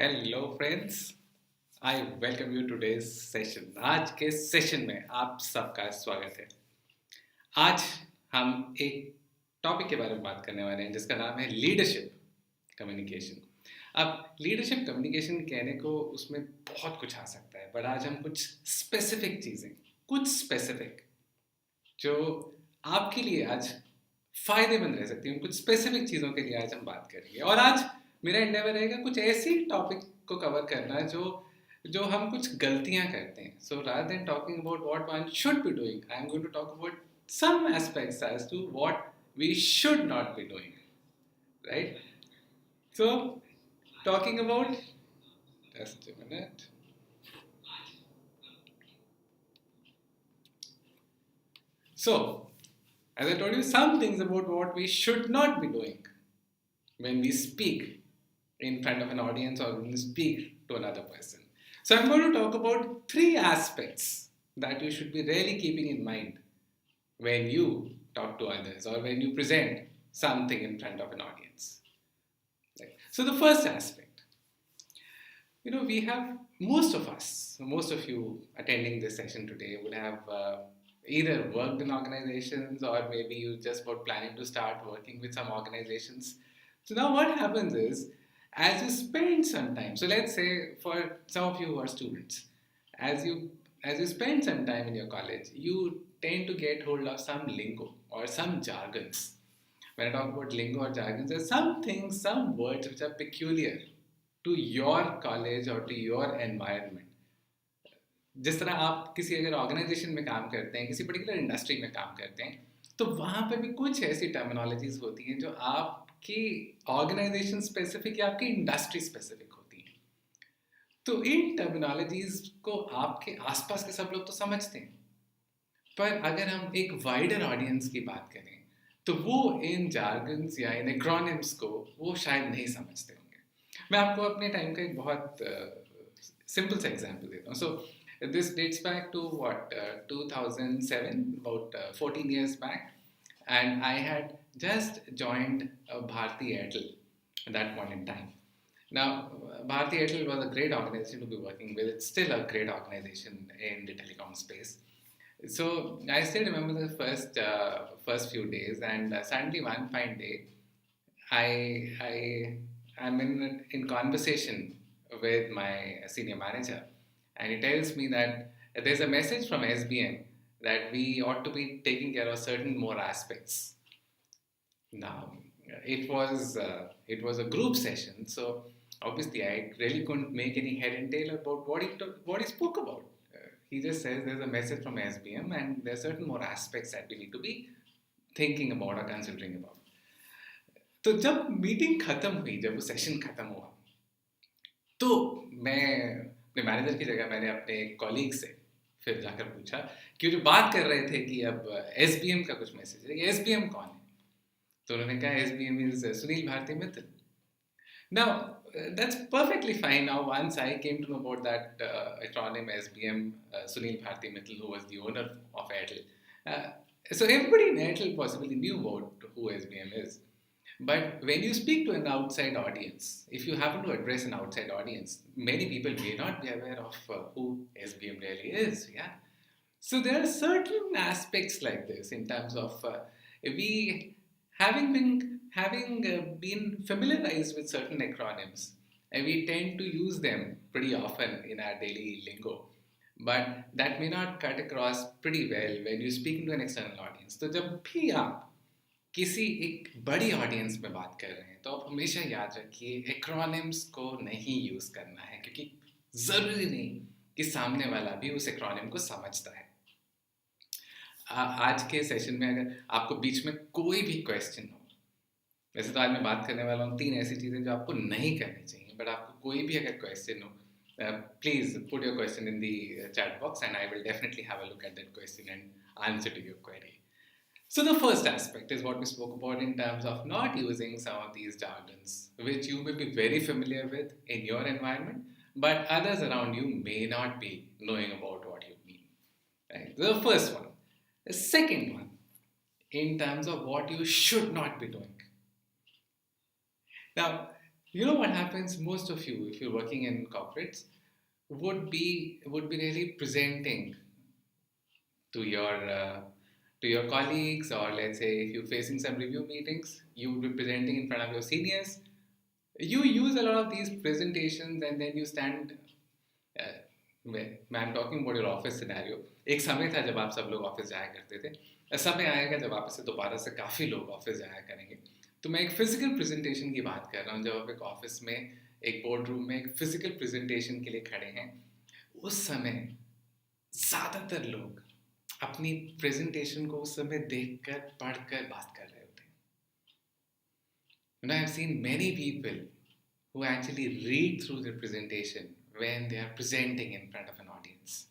Hello friends, I welcome you today's session. आज के session में आप सबका स्वागत है। आज हम एक टॉपिक के बारे में बात करने वाले हैं जिसका नाम है लीडरशिप कम्युनिकेशन। अब लीडरशिप कम्युनिकेशन कहने को उसमें बहुत कुछ आ सकता है, बट आज हम कुछ स्पेसिफिक चीज़ें, कुछ स्पेसिफिक जो आपके लिए आज फायदेमंद रह सकती हैं, कुछ स्पेसिफिक चीज़ों के लिए आज हम बात करेंगे। और आज मेरा एंडेवर रहेगा कुछ ऐसी टॉपिक को कवर करना जो जो हम कुछ गलतियां करते हैं। So rather than talking about what one should be doing, I am going to talk about some aspects as to what we should not be doing, right? So talking about, just a minute. So, as I told you, some things about what we should not be doing when we speak in front of an audience or when we speak to another person. So, I'm going to talk about three aspects that you should be really keeping in mind when you talk to others or when you present something in front of an audience. Right. So, the first aspect, we have most of us, most of you attending this session today would have either worked in organizations or maybe you just were planning to start working with some organizations. So now what happens is, as you spend some time, so let's say for some of you who are students, as you as you spend some time in your college, you tend to get hold of some lingo or some jargons. When I talk about lingo or jargons, there's some things, some words which are peculiar to your college or to your environment. जिस तरह आप किसी अगर organisation में काम करते हैं, किसी पर्टिकुलर इंडस्ट्री में काम करते हैं, तो वहाँ पर भी कुछ ऐसी टर्मिनोलॉजीज होती हैं जो आपकी ऑर्गेनाइजेशन स्पेसिफिक या आपकी इंडस्ट्री स्पेसिफिक होती हैं। तो इन टर्मिनोलॉजीज को आपके आसपास के सब लोग तो समझते हैं, पर अगर हम एक वाइडर ऑडियंस की बात करें तो वो इन जार्गन्स या इन एक्रोनिम्स को वो शायद नहीं समझते होंगे। मैं आपको अपने टाइम का एक बहुत सिंपल सा एग्जांपल देता हूँ। सो this dates back to 2007, about 14 years back, and I had just joined Bharti Airtel at that point in time. Now, Bharti Airtel was a great organization to be working with. It's still a great organization in the telecom space. So I still remember the first few days, and suddenly one fine day, I am in conversation with my senior manager, and he tells me that there's a message from SBM that we ought to be taking care of certain more aspects. Now, it was a group session, so obviously I really couldn't make any head and tail about what he spoke about. He just says there's a message from SBM, and there's certain more aspects that we need to be thinking about or considering about. तो जब meeting खत्म हुई, जब वो session खत्म हुआ, तो मैं अपने मैनेजर की जगह मैंने अपने कॉलीग से फिर जाकर पूछा कि जो बात कर रहे थे कि अब एसबीएम का कुछ मैसेज है, एसबीएम कौन है? तो उन्होंने कहा SBM is Sunil Bharti Mittal. Now, that's perfectly fine. Now, once I came to know about that acronym SBM, Sunil Bharti Mittal, who was the owner of Airtel. So everybody in Airtel possibly knew about who SBM is. But when you speak to an outside audience, if you happen to address an outside audience, many people may not be aware of who SBM really is. Yeah. So there are certain aspects like this in terms of we having been familiarized with certain acronyms, and we tend to use them pretty often in our daily lingo, but that may not cut across pretty well when you speak to an external audience. तो जब भी आप किसी एक बड़ी audience में बात कर रहे हैं तो आप हमेशा याद रखिए एक्रोनिम्स को नहीं यूज करना है, क्योंकि जरूरी नहीं कि सामने वाला भी उस एक्रोनिम को समझता है। आज के सेशन में अगर आपको बीच में कोई भी क्वेश्चन हो, वैसे तो आज मैं बात करने वाला हूँ 3 ऐसी चीज़ें जो आपको नहीं करनी चाहिए, बट आपको कोई भी अगर क्वेश्चन हो, please put your question in the chat box and I will definitely have a look at that question and answer to your query. So the first aspect is what we spoke about in terms of not using some of these jargons, which you may be very familiar with in your environment, but others around you may not be knowing about what you mean. Right? The first one. The second one, in terms of what you should not be doing. Now, You know what happens? Most of you, if you're working in corporates, would be really presenting to your colleagues, or let's say if you're facing some review meetings, you would be presenting in front of your seniors. You use a lot of these presentations, and then you stand. मैं talking about your office scenario. एक समय था जब आप सब लोग office जाया करते थे. समय आएगा जब वापस से दोबारा से काफ़ी लोग ऑफिस जाया करेंगे. तो मैं एक फिजिकल प्रेजेंटेशन की बात कर रहा हूँ. जब आप एक ऑफिस में, एक बोर्ड रूम में एक फिजिकल प्रेजेंटेशन के लिए खड़े हैं, उस समय ज़्यादातर लोग अपनी प्रेजेंटेशन को उस समय देखकर, पढ़कर बात कर रहे होते हैं. And I have seen many people who actually read through their presentation when they are presenting in front of an audience.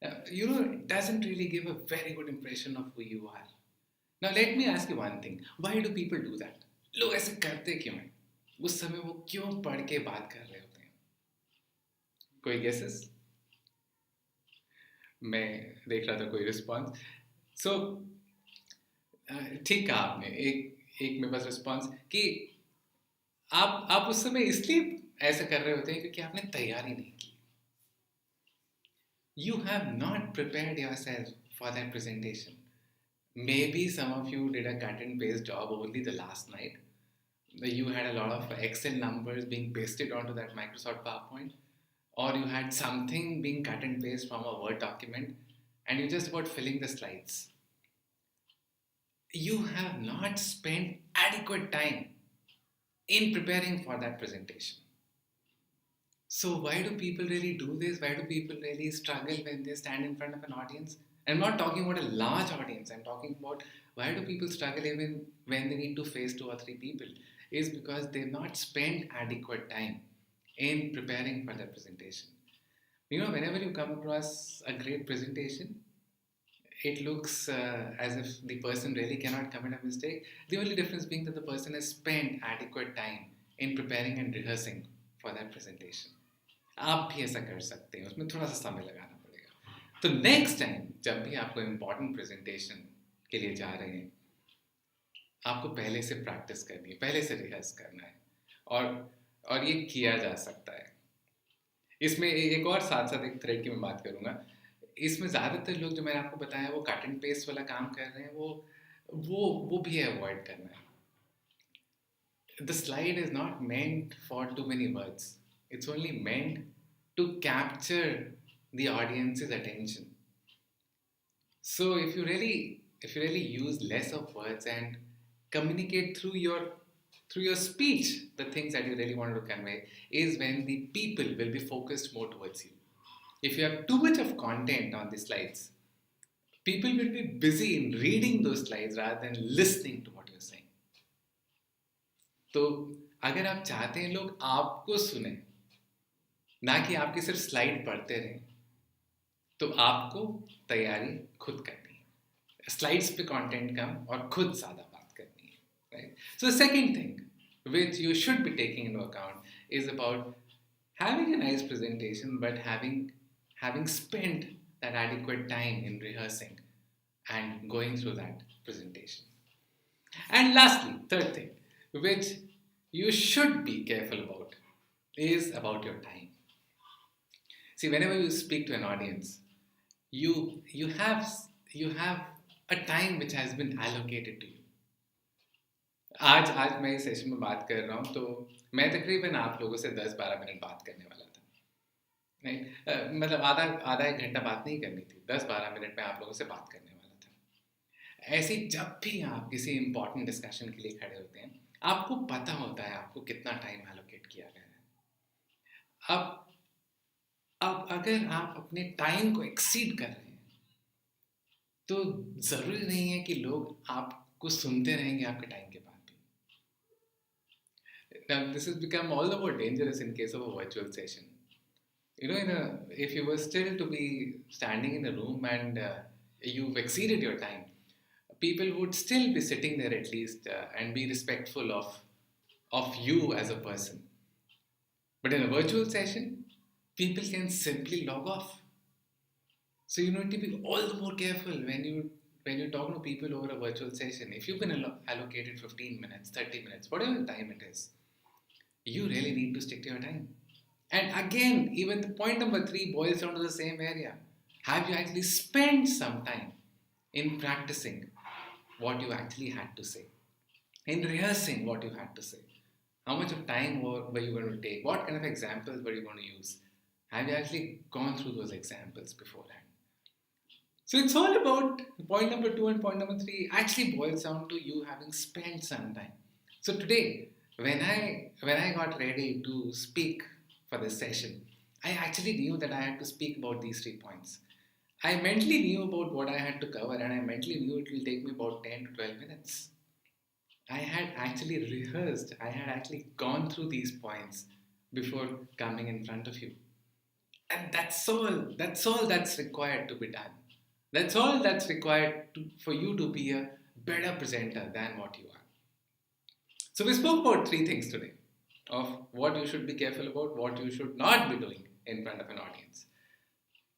It doesn't really give a very good impression of who you are. Now let me ask you one thing. Why do people do that? लोग ऐसे करते क्यों हैं? उस समय वो क्यों पढ़ के बात कर रहे होते हैं? कोई guesses? मैं देख रहा था कोई रिस्पॉन्स. सो ठीक कहा आपने. एक मेरे पास रिस्पॉन्स कि आप उस समय इसलिए ऐसा कर रहे होते हैं क्योंकि आपने तैयारी नहीं की. You have not prepared yourself for that presentation. Maybe some of you did a cut and paste job only the last night. You had a lot of Excel numbers being pasted onto that Microsoft PowerPoint, or you had something being cut and paste from a Word document, and you're just about filling the slides. You have not spent adequate time in preparing for that presentation. So why do people really do this? Why do people really struggle when they stand in front of an audience? I'm not talking about a large audience. I'm talking about why do people struggle even when they need to face 2 or 3 people? Is because they've not spent adequate time in preparing for that presentation. Whenever you come across a great presentation, it looks as if the person really cannot commit a mistake. The only difference being that the person has spent adequate time in preparing and rehearsing for that presentation. आप भी ऐसा कर सकते हैं. उसमें थोड़ा सा समय लगाना पड़ेगा. तो नेक्स्ट टाइम जब भी आपको इम्पोर्टेंट प्रेजेंटेशन के लिए जा रहे हैं, आपको पहले से प्रैक्टिस करनी है, पहले से रिहर्स करना है, और ये किया जा सकता है. इसमें एक और साथ साथ एक थ्रेड की मैं बात करूँगा. इसमें ज़्यादातर लोग जो मैंने आपको बताया वो कट एंड पेस्ट वाला काम कर रहे हैं, वो भी अवॉइड करना है. The slide is not meant for too many words. It's only meant to capture the audience's attention. So if you really use less of words and communicate through your speech the things that you really want to convey, is when the people will be focused more towards you. If you have too much of content on the slides, people will be busy in reading those slides rather than listening to what you're saying. तो अगर आप चाहते हैं लोग आपको सुने, ना कि आपकी सिर्फ स्लाइड पढ़ते रहें, तो आपको तैयारी खुद करनी है. स्लाइड्स पे कंटेंट कम और खुद ज़्यादा बात करनी है. Right? So the second thing which you should be taking into account is about having a nice presentation, but having spent that adequate time in rehearsing and going through that presentation. And lastly, third thing, which you should be careful about, is about your time. See, whenever you speak to an audience, you have a time which has been allocated to you. आज मैं इस session में बात कर रहा हूँ, तो मैं तकरीबन आप लोगों से 10-12 मिनट बात करने वाला था. नहीं, मतलब आधा एक घंटा बात नहीं करनी थी, 10-12 मिनट में आप लोगों से बात करने वाला था. ऐसे जब भी आप किसी इंपॉर्टेंट डिस्कशन के लिए खड़े होते हैं, आपको पता होता है आपको कितना टाइम एलोकेट किया गया है. अब अगर आप अपने टाइम को एक्सीड कर रहे हैं, तो ज़रूरी नहीं है कि लोग आपको सुनते रहेंगे आपके टाइम के बाद भी. Now, this has become all the more dangerous in case of a virtual session. If you were still to be standing in a room and you've exceeded your time, people would still be sitting there at least and be respectful of you as a person. But in a virtual session, people can simply log off. So you need to be all the more careful when you talk to people over a virtual session. If you've been allocated 15 minutes, 30 minutes, whatever time it is, you really need to stick to your time. And again, even the point number 3 boils down to the same area. Have you actually spent some time in practicing what you actually had to say, in rehearsing what you had to say? How much of time were you going to take? What kind of examples were you going to use? Have you actually gone through those examples beforehand? So it's all about point number 2 and point number 3 actually boils down to you having spent some time. So today, when I got ready to speak for this session, I actually knew that I had to speak about these 3 points. I mentally knew about what I had to cover, and I mentally knew it will take me about 10 to 12 minutes. I had actually rehearsed, I had actually gone through these points before coming in front of you. And that's all that's required to be done. That's all that's required for you to be a better presenter than what you are. So we spoke about 3 things today of what you should be careful about, what you should not be doing in front of an audience.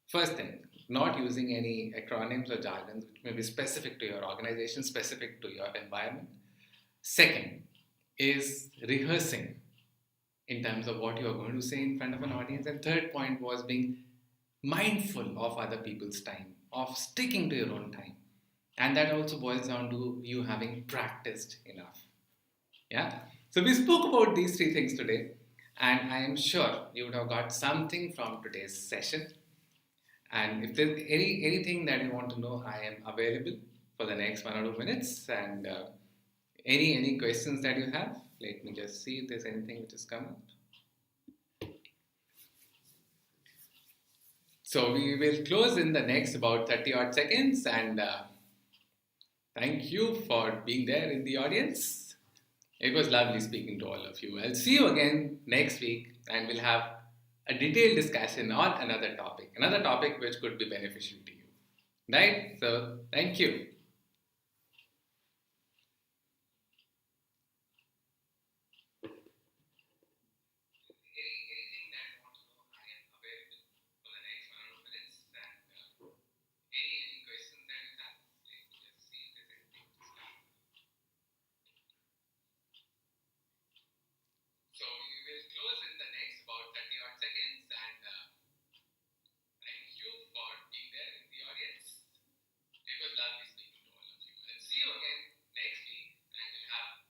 First thing, not using any acronyms or jargons which may be specific to your organization, specific to your environment. Second is rehearsing in terms of what you are going to say in front of an audience. And third point was being mindful of other people's time, of sticking to your own time. And that also boils down to you having practiced enough. Yeah? So we spoke about these 3 things today, and I am sure you would have got something from today's session. And if there's anything that you want to know, I am available for the next 1 or 2 minutes. And any questions that you have, let me just see if there's anything which has come up. So we will close in the next about 30 odd seconds, and thank you for being there in the audience. It was lovely speaking to all of you. I'll see you again next week, and we'll have a detailed discussion on another topic which could be beneficial to you. Right? So thank you.